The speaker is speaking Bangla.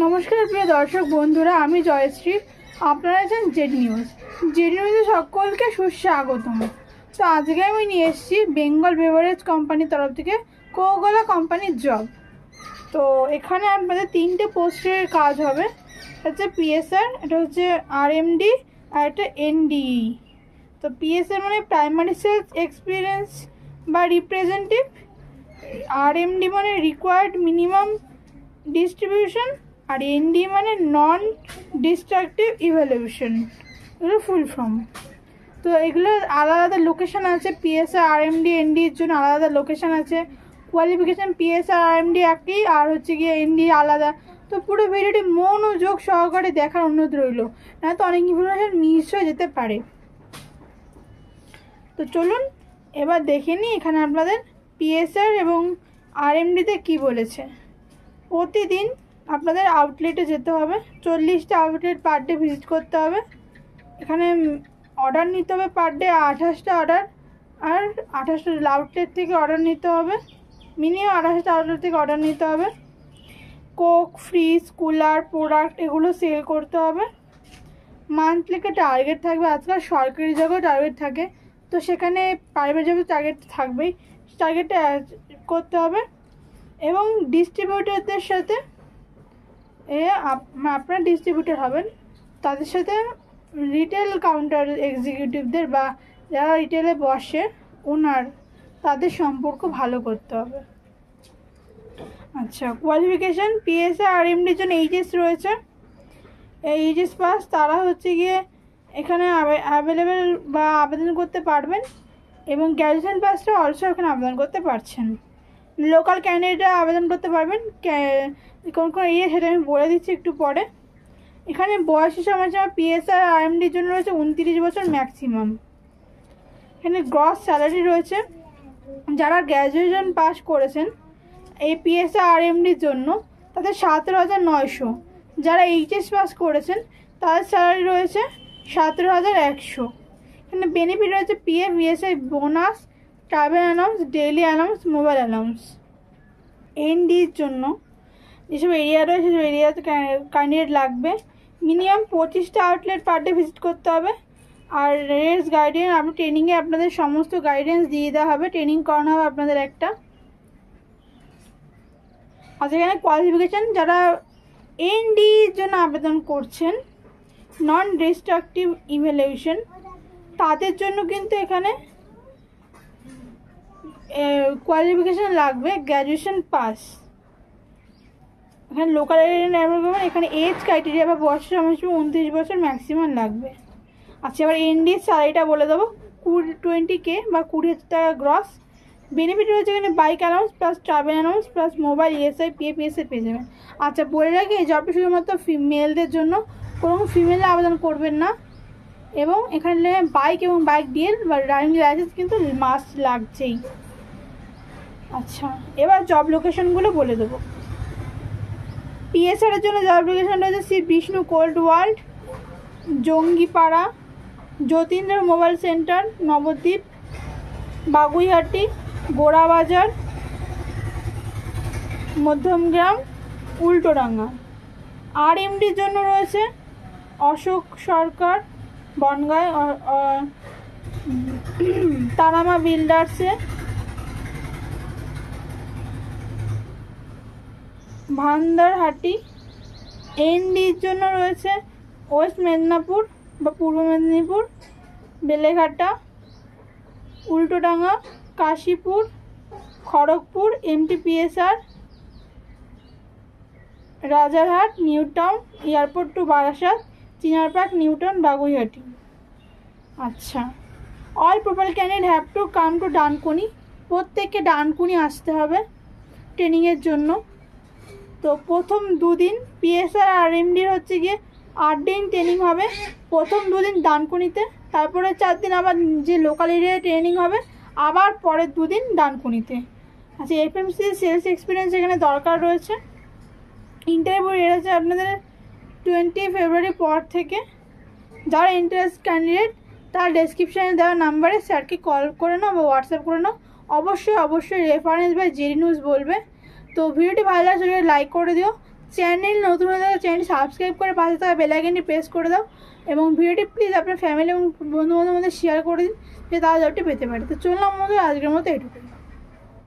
নমস্কার প্রিয় দর্শক বন্ধুরা, আমি জয়শ্রী। আপনারা আছেন জেড নিউজ। জেড নিউজে সকলকে সুস্বাগতম। তো আজকে আমি নিয়ে এসেছি বেঙ্গল বেভারেজ কোম্পানির তরফ থেকে কোকোকোলা কোম্পানির জব। তো এখানে আপনাদের 3টে পোস্টের কাজ হবে। হচ্ছে পিএসআর, এটা হচ্ছে আরএমডি, আর একটা এনডিই। তো পিএসআর মানে প্রাইমারি সেলস এক্সপিরিয়েন্স বা রিপ্রেজেন্টেটিভ, আরএমডি মানে রিকোয়ার্ড মিনিমাম ডিস্ট্রিবিউশন, আর এনডি মানে নন ডিস্ট্রাকটিভ ইভ্যালুয়েশন। এগুলো ফুল ফর্ম। তো এগুলো আলাদা আলাদা লোকেশান আছে। পিএসআর আরএমডি এনডির জন্য আলাদা আলাদা লোকেশান আছে। কোয়ালিফিকেশান পিএসআর আরএমডি একই, আর হচ্ছে গিয়ে এনডি আলাদা। তো পুরো ভিডিওটি মনোযোগ সহকারে দেখার অনুরোধ রইল, না তো অনেক ইনফরমেশন মিস হয়ে যেতে পারে। তো চলুন এবার দেখে নিই এখানে আপনাদের পিএসআর এবং আরএমডিতে কি বলেছে। প্রতিদিন আপনাদের আউটলেটে যেতে হবে, 40টা আউটলেট পার ডে ভিজিট করতে হবে। এখানে অর্ডার নিতে হবে পার ডে 28টা অর্ডার, আর 28টা আউটলেট থেকে অর্ডার নিতে হবে। মিনিমাম 28টা আউটলেট থেকে অর্ডার নিতে হবে। কোক, ফ্রিজ, কুলার, প্রোডাক্ট এগুলো সেল করতে হবে। মান্থলি একটা টার্গেট থাকবে। আজকাল সরকারি জবেও টার্গেট থাকে, তো সেখানে প্রাইভেট জবের টার্গেট থাকবেই, টার্গেটটা করতে হবে। এবং ডিস্ট্রিবিউটরদের সাথে আপনারা ডিস্ট্রিবিউটর হবেন, তাদের সাথে রিটেল কাউন্টার এক্সিকিউটিভদের বা যারা রিটেলে বসে ওনার, তাদের সম্পর্ক ভালো করতে হবে। আচ্ছা, কোয়ালিফিকেশান পিএসআর আরএমডির জন্য এইচএস রয়েছে। এই এইচএস পাস তারা হচ্ছে গিয়ে এখানে অ্যাভেলেবেল বা আবেদন করতে পারবেন, এবং গ্র্যাজুয়েশন পাসটা অলসো এখানে আবেদন করতে পারছেন। লোকাল ক্যান্ডিডেটরা আবেদন করতে পারবেন। কোন কোন এরিয়া সেটা আমি বলে দিচ্ছি একটু পরে। এখানে বয়সী সীমা পিএসআর আরএমডির জন্য রয়েছে 29 বছর ম্যাক্সিমাম। এখানে গ্রস স্যালারি রয়েছে। যারা গ্র্যাজুয়েশন পাস করেছেন এই পিএসআর আরএমডির জন্য তাদের 17,900। যারা এইচএস পাস করেছেন তাদের স্যালারি রয়েছে 17,100। এখানে বেনিফিট রয়েছে PF, ESI, bonus, travel allowance, daily allowance, mobile allowance. এনডির জন্য যেসব এরিয়া রয়েছে সেসব এরিয়াতে ক্যান্ডিডেট লাগবে। মিনিমাম 25টা আউটলেট পার ডে ভিজিট করতে হবে। আর রেস গাইডেন্স, আপনি ট্রেনিংয়ে আপনাদের সমস্ত গাইডেন্স দিয়ে দেওয়া হবে, ট্রেনিং করানো হবে আপনাদের একটা। আচ্ছা, এখানে কোয়ালিফিকেশান যারা এনডির জন্য আবেদন করছেন, নন ডিস্ট্রাকটিভ ইভ্যালুয়েশন, তাদের জন্য কিন্তু এখানে কোয়ালিফিকেশান লাগবে গ্র্যাজুয়েশন পাস। এখানে লোকাল এরিয়া, এখানে এজ ক্রাইটেরিয়া বা বয়সের সময়সীমা 29 বছর ম্যাক্সিমাম লাগবে। আচ্ছা, এবার এনডির স্যালারিটা বলে দেবো। 20K বা 20,000 টাকা গ্রস। বেনিফিট রয়েছে এখানে bike allowance plus travel allowance plus mobile, ESI, PF, ESI পেয়ে যাবেন। আচ্ছা, বলে রাখি এই জবটা শুধুমাত্র মেলদের জন্য, কোনো ফিমেলে আবেদন করবেন না। এবং এখানে বাইক এবং বাইক ডিএল বা ড্রাইভিং লাইসেন্স কিন্তু মাস্ট লাগছেই। আচ্ছা, এবার জব লোকেশনগুলো বলে দেবো। পিএসআরের জন্য জব লোকেশন রয়েছে Shri Vishnu cold world, Jangipara, Jatindra mobile centre, Nabadwip, Baguiati, Gorabazar, Madhyamgram, Ultadanga. আরএমডির জন্য রয়েছে অশোক সরকার, বনগাঁ, তারামা বিল্ডার্সে, ভান্ডারহাটি। এনডির জন্য রয়েছে ওয়েস্ট মেদিনীপুর বা Purba Medinipur, Beleghata, Ultadanga, Kashipur, Kharagpur, MTPSR, Rajarhat, new town, airport to Barasat, Chinar Park, new town, Baguiati. আচ্ছা, all profile candidate have to come to Dankuni. প্রত্যেককে ডানকুনি আসতে হবে ট্রেনিংয়ের জন্য। তো প্রথম 2 দিন পিএসআর আর আরএমডির হচ্ছে গিয়ে 8 দিন ট্রেনিং হবে। প্রথম 2 দিন ডানকুনিতে, তারপরে 4 দিন আবার যে লোকাল এরিয়ায় ট্রেনিং হবে, আবার পরের 2 দিন ডানকুনিতে। আচ্ছা, এফএমসি সেলস এক্সপিরিয়েন্স এখানে দরকার রয়েছে। ইন্টারভিউ রয়েছে আপনাদের 20 ফেব্রুয়ারি পর থেকে। যারা ইন্টারেস্ট ক্যান্ডিডেট তার ডেসক্রিপশানে দেওয়া নাম্বারে স্যারকে কল করে নাও বা হোয়াটসঅ্যাপ করে নাও। অবশ্যই রেফারেন্স বাই জেডি নিউজ বলবে। তো ভিডিওটি ভালো লাগলে লাইক করে দিও। চ্যানেল নতুন হয়ে থাকা চ্যানেলটি সাবস্ক্রাইব করে পাশে থাকা বেল আইকনটি প্রেস করে দাও এবং ভিডিওটি প্লিজ আপনার ফ্যামিলি এবং বন্ধু বান্ধবের মধ্যে শেয়ার করে দিন যে তারা জবটি পেতে পারে। তো চললাম আমাদের আজকের মতো এটুকু।